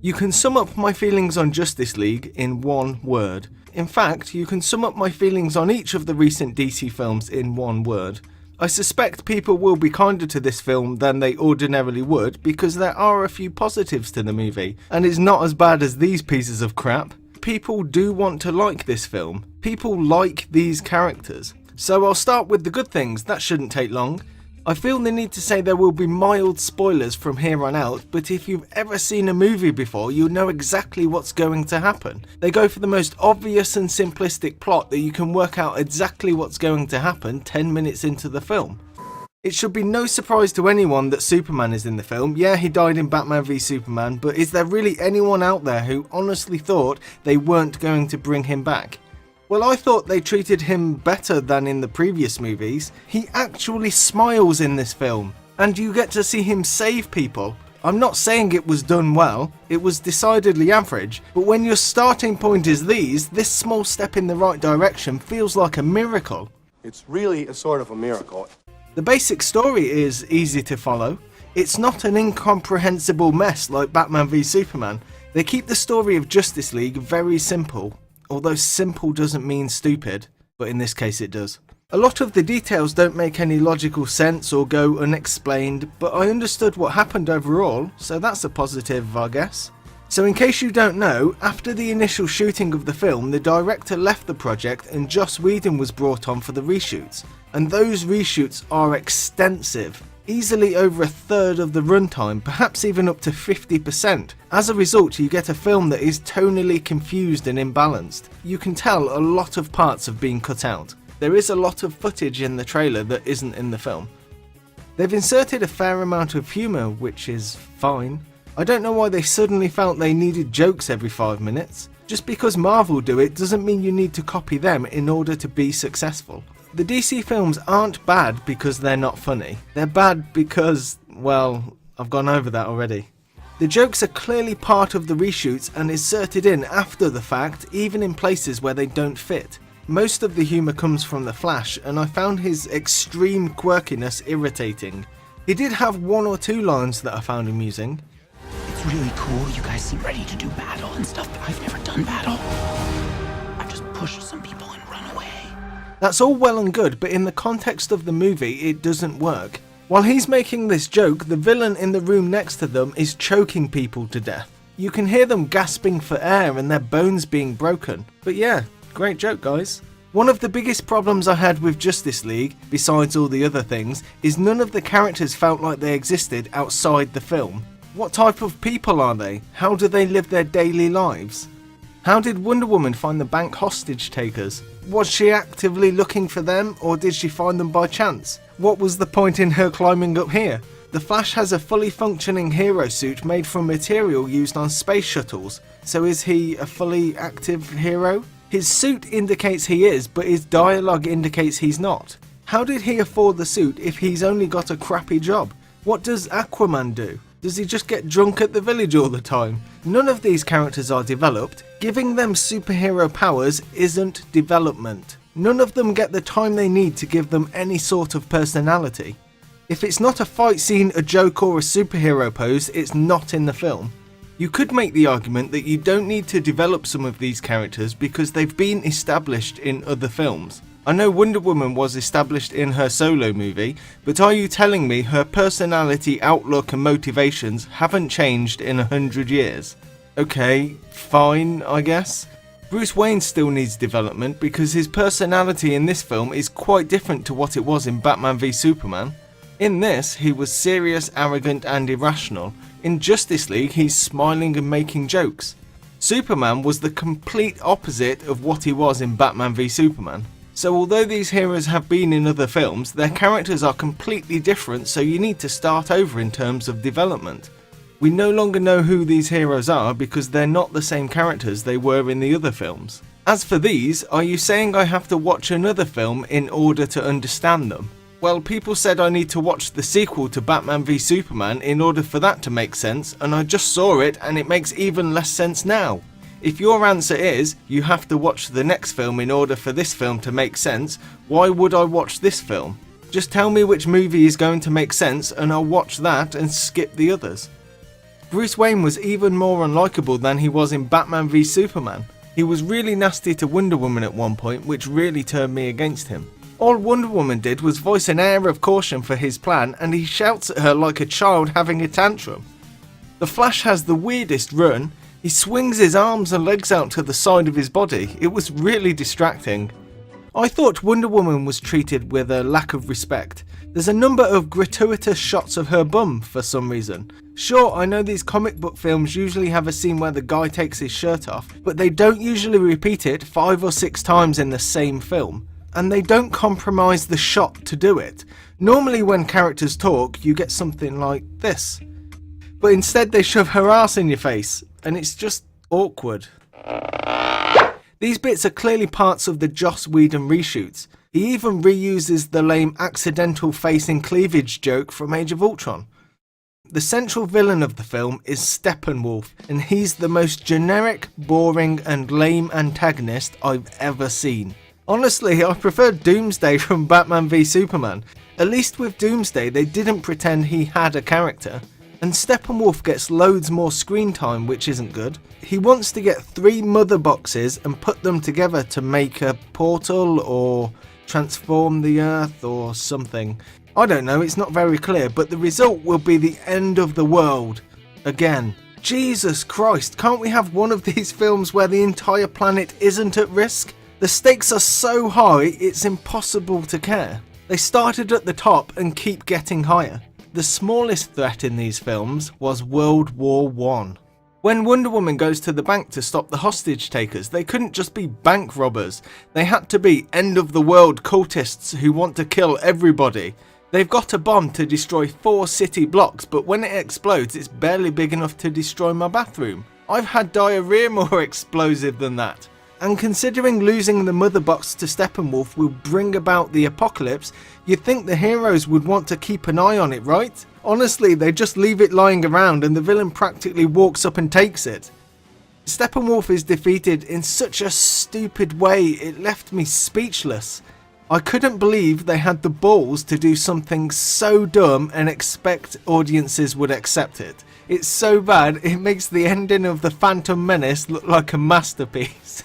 You can sum up my feelings on Justice League in one word. In fact, you can sum up my feelings on each of the recent DC films in one word. I suspect people will be kinder to this film than they ordinarily would because there are a few positives to the movie, and it's not as bad as these pieces of crap. People do want to like this film. People like these characters. So I'll start with the good things, that shouldn't take long. I feel the need to say there will be mild spoilers from here on out, but if you've ever seen a movie before, you'll know exactly what's going to happen. They go for the most obvious and simplistic plot that you can work out exactly what's going to happen 10 minutes into the film. It should be no surprise to anyone that Superman is in the film. Yeah, he died in Batman v Superman, but is there really anyone out there who honestly thought they weren't going to bring him back? Well, I thought they treated him better than in the previous movies. He actually smiles in this film, and you get to see him save people. I'm not saying it was done well, it was decidedly average, but when your starting point is this small step in the right direction feels like a miracle. It's really a sort of a miracle. The basic story is easy to follow. It's not an incomprehensible mess like Batman v Superman. They keep the story of Justice League very simple. Although simple doesn't mean stupid, but in this case it does. A lot of the details don't make any logical sense or go unexplained, but I understood what happened overall, so that's a positive, I guess. So in case you don't know, after the initial shooting of the film, the director left the project and Joss Whedon was brought on for the reshoots. And those reshoots are extensive. Easily over a third of the runtime, perhaps even up to 50%. As a result, you get a film that is tonally confused and imbalanced. You can tell a lot of parts have been cut out. There is a lot of footage in the trailer that isn't in the film. They've inserted a fair amount of humour, which is fine. I don't know why they suddenly felt they needed jokes every 5 minutes. Just because Marvel do it doesn't mean you need to copy them in order to be successful. The DC films aren't bad because they're not funny. They're bad because, well, I've gone over that already. The jokes are clearly part of the reshoots and inserted in after the fact, even in places where they don't fit. Most of the humour comes from the Flash, and I found his extreme quirkiness irritating. He did have one or two lines that I found amusing. It's really cool, you guys seem ready to do battle and stuff, but I've never done battle. I've just pushed some people and run away. That's all well and good, but in the context of the movie, it doesn't work. While he's making this joke, the villain in the room next to them is choking people to death. You can hear them gasping for air and their bones being broken. But yeah, great joke, guys. One of the biggest problems I had with Justice League, besides all the other things, is none of the characters felt like they existed outside the film. What type of people are they? How do they live their daily lives? How did Wonder Woman find the bank hostage takers? Was she actively looking for them, or did she find them by chance? What was the point in her climbing up here? The Flash has a fully functioning hero suit made from material used on space shuttles, so is he a fully active hero? His suit indicates he is, but his dialogue indicates he's not. How did he afford the suit if he's only got a crappy job? What does Aquaman do? Does he just get drunk at the village all the time? None of these characters are developed. Giving them superhero powers isn't development. None of them get the time they need to give them any sort of personality. If it's not a fight scene, a joke or a superhero pose, it's not in the film. You could make the argument that you don't need to develop some of these characters because they've been established in other films. I know Wonder Woman was established in her solo movie, but are you telling me her personality, outlook and motivations haven't changed in 100 years? Okay, fine, I guess. Bruce Wayne still needs development because his personality in this film is quite different to what it was in Batman v Superman. In this, he was serious, arrogant and irrational. In Justice League, he's smiling and making jokes. Superman was the complete opposite of what he was in Batman v Superman. So although these heroes have been in other films, their characters are completely different, so you need to start over in terms of development. We no longer know who these heroes are because they're not the same characters they were in the other films. As for these, are you saying I have to watch another film in order to understand them? Well, people said I need to watch the sequel to Batman v Superman in order for that to make sense, and I just saw it and it makes even less sense now. If your answer is, you have to watch the next film in order for this film to make sense, why would I watch this film? Just tell me which movie is going to make sense and I'll watch that and skip the others. Bruce Wayne was even more unlikable than he was in Batman v Superman. He was really nasty to Wonder Woman at one point, which really turned me against him. All Wonder Woman did was voice an air of caution for his plan, and he shouts at her like a child having a tantrum. The Flash has the weirdest run. He swings his arms and legs out to the side of his body. It was really distracting. I thought Wonder Woman was treated with a lack of respect. There's a number of gratuitous shots of her bum for some reason. Sure, I know these comic book films usually have a scene where the guy takes his shirt off, but they don't usually repeat it 5 or 6 times in the same film. And they don't compromise the shot to do it. Normally when characters talk, you get something like this. But instead they shove her ass in your face, and it's just awkward. These bits are clearly parts of the Joss Whedon reshoots. He even reuses the lame accidental facing cleavage joke from Age of Ultron. The central villain of the film is Steppenwolf, and he's the most generic, boring and lame antagonist I've ever seen. Honestly, I prefer Doomsday from Batman v Superman. At least with Doomsday they didn't pretend he had a character. And Steppenwolf gets loads more screen time, which isn't good. He wants to get 3 mother boxes and put them together to make a portal or transform the earth or something. I don't know, it's not very clear, but the result will be the end of the world. Again. Jesus Christ, can't we have one of these films where the entire planet isn't at risk? The stakes are so high, it's impossible to care. They started at the top and keep getting higher. The smallest threat in these films was World War I. When Wonder Woman goes to the bank to stop the hostage takers, they couldn't just be bank robbers. They had to be end-of-the-world cultists who want to kill everybody. They've got a bomb to destroy 4 city blocks, but when it explodes, it's barely big enough to destroy my bathroom. I've had diarrhea more explosive than that. And considering losing the mother box to Steppenwolf will bring about the apocalypse, you'd think the heroes would want to keep an eye on it, right? Honestly, they just leave it lying around and the villain practically walks up and takes it. Steppenwolf is defeated in such a stupid way, it left me speechless. I couldn't believe they had the balls to do something so dumb and expect audiences would accept it. It's so bad, it makes the ending of The Phantom Menace look like a masterpiece.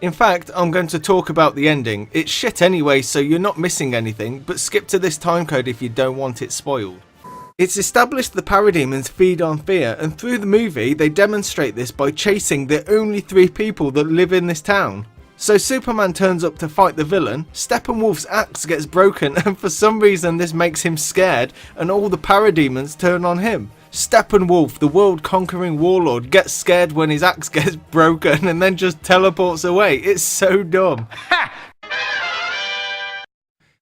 In fact, I'm going to talk about the ending. It's shit anyway, so you're not missing anything, but skip to this timecode if you don't want it spoiled. It's established the parademons feed on fear, and through the movie they demonstrate this by chasing the only 3 people that live in this town. So Superman turns up to fight the villain, Steppenwolf's axe gets broken, and for some reason this makes him scared, and all the parademons turn on him. Steppenwolf, the world-conquering warlord, gets scared when his axe gets broken and then just teleports away. It's so dumb.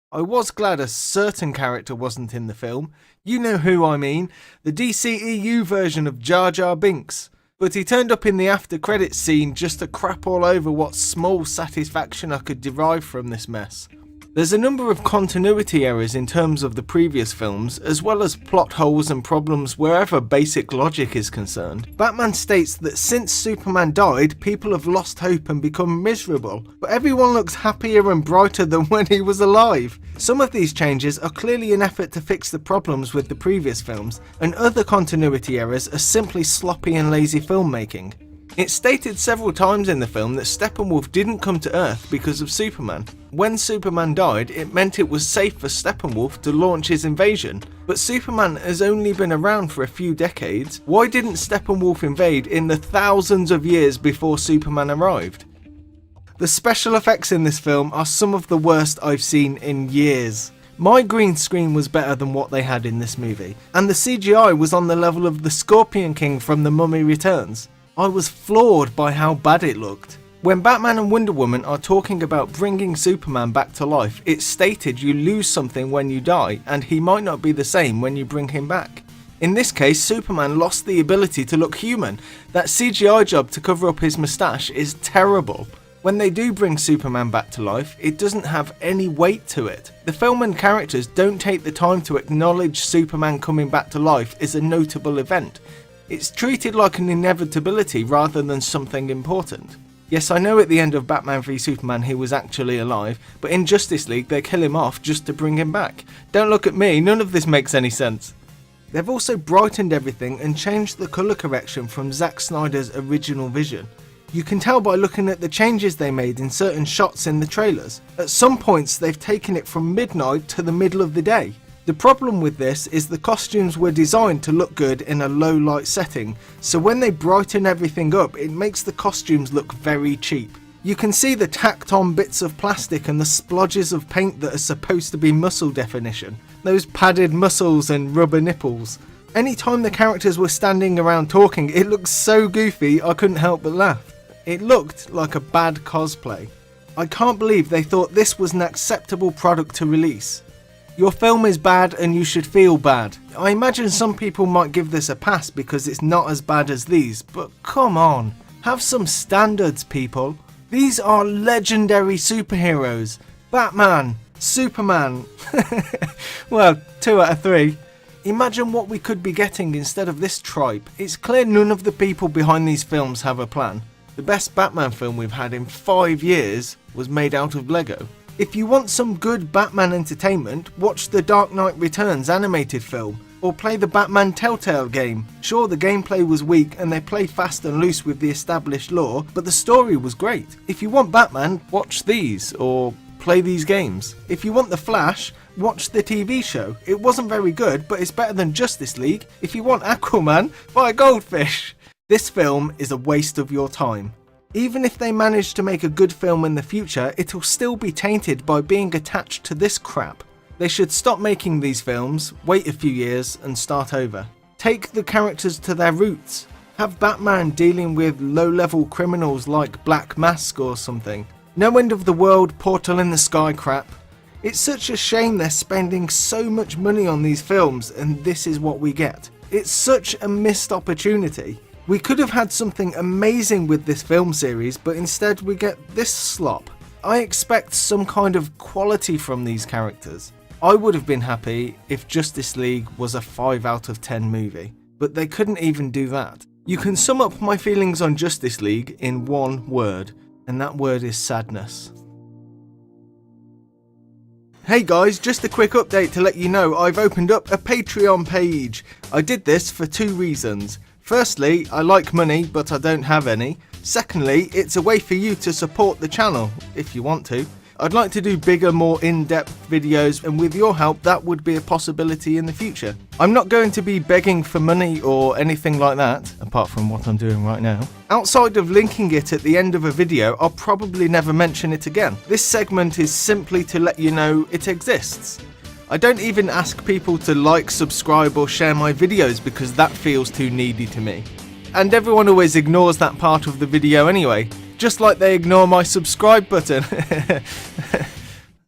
I was glad a certain character wasn't in the film. You know who I mean. The DCEU version of Jar Jar Binks. But he turned up in the after credits scene just to crap all over what small satisfaction I could derive from this mess. There's a number of continuity errors in terms of the previous films, as well as plot holes and problems wherever basic logic is concerned. Batman states that since Superman died, people have lost hope and become miserable, but everyone looks happier and brighter than when he was alive. Some of these changes are clearly an effort to fix the problems with the previous films, and other continuity errors are simply sloppy and lazy filmmaking. It's stated several times in the film that Steppenwolf didn't come to Earth because of Superman. When Superman died, it meant it was safe for Steppenwolf to launch his invasion. But Superman has only been around for a few decades. Why didn't Steppenwolf invade in the thousands of years before Superman arrived? The special effects in this film are some of the worst I've seen in years. My green screen was better than what they had in this movie, and the CGI was on the level of the Scorpion King from The Mummy Returns. I was floored by how bad it looked. When Batman and Wonder Woman are talking about bringing Superman back to life, it's stated you lose something when you die, and he might not be the same when you bring him back. In this case, Superman lost the ability to look human. That CGI job to cover up his moustache is terrible. When they do bring Superman back to life, it doesn't have any weight to it. The film and characters don't take the time to acknowledge Superman coming back to life as a notable event. It's treated like an inevitability rather than something important. Yes, I know at the end of Batman v Superman he was actually alive, but in Justice League they kill him off just to bring him back. Don't look at me, none of this makes any sense. They've also brightened everything and changed the colour correction from Zack Snyder's original vision. You can tell by looking at the changes they made in certain shots in the trailers. At some points they've taken it from midnight to the middle of the day. The problem with this is the costumes were designed to look good in a low light setting, so when they brighten everything up it makes the costumes look very cheap. You can see the tacked on bits of plastic and the splodges of paint that are supposed to be muscle definition. Those padded muscles and rubber nipples. Anytime the characters were standing around talking, it looked so goofy I couldn't help but laugh. It looked like a bad cosplay. I can't believe they thought this was an acceptable product to release. Your film is bad and you should feel bad. I imagine some people might give this a pass because it's not as bad as these, but come on, have some standards, people. These are legendary superheroes. Batman, Superman. Well, 2 out of 3. Imagine what we could be getting instead of this tripe. It's clear none of the people behind these films have a plan. The best Batman film we've had in 5 years was made out of Lego. If you want some good Batman entertainment, watch the Dark Knight Returns animated film, or play the Batman Telltale game. Sure, the gameplay was weak and they play fast and loose with the established lore, but the story was great. If you want Batman, watch these, or play these games. If you want The Flash, watch the TV show. It wasn't very good, but it's better than Justice League. If you want Aquaman, buy Goldfish. This film is a waste of your time. Even if they manage to make a good film in the future, it'll still be tainted by being attached to this crap. They should stop making these films, wait a few years and start over. Take the characters to their roots. Have Batman dealing with low-level criminals like Black Mask or something. No end of the world, portal in the sky crap. It's such a shame they're spending so much money on these films and this is what we get. It's such a missed opportunity. We could have had something amazing with this film series, but instead we get this slop. I expect some kind of quality from these characters. I would have been happy if Justice League was a 5 out of 10 movie, but they couldn't even do that. You can sum up my feelings on Justice League in one word, and that word is sadness. Hey guys, just a quick update to let you know I've opened up a Patreon page. I did this for 2 reasons. Firstly, I like money, but I don't have any. Secondly, it's a way for you to support the channel, if you want to. I'd like to do bigger, more in-depth videos, and with your help that would be a possibility in the future. I'm not going to be begging for money or anything like that, apart from what I'm doing right now. Outside of linking it at the end of a video, I'll probably never mention it again. This segment is simply to let you know it exists. I don't even ask people to like, subscribe or share my videos because that feels too needy to me. And everyone always ignores that part of the video anyway, just like they ignore my subscribe button.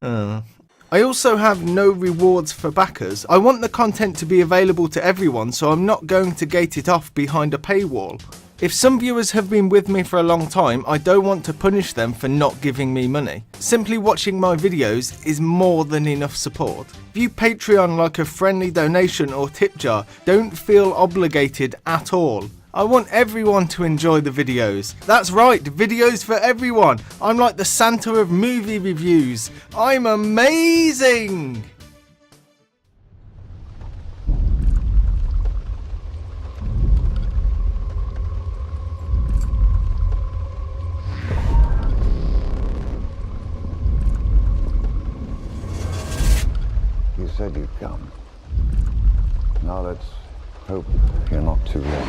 I also have no rewards for backers. I want the content to be available to everyone, so I'm not going to gate it off behind a paywall. If some viewers have been with me for a long time, I don't want to punish them for not giving me money. Simply watching my videos is more than enough support. View Patreon like a friendly donation or tip jar. Don't feel obligated at all. I want everyone to enjoy the videos. That's right, videos for everyone. I'm like the Santa of movie reviews. I'm amazing! You said you'd come. Now let's hope you're not too late.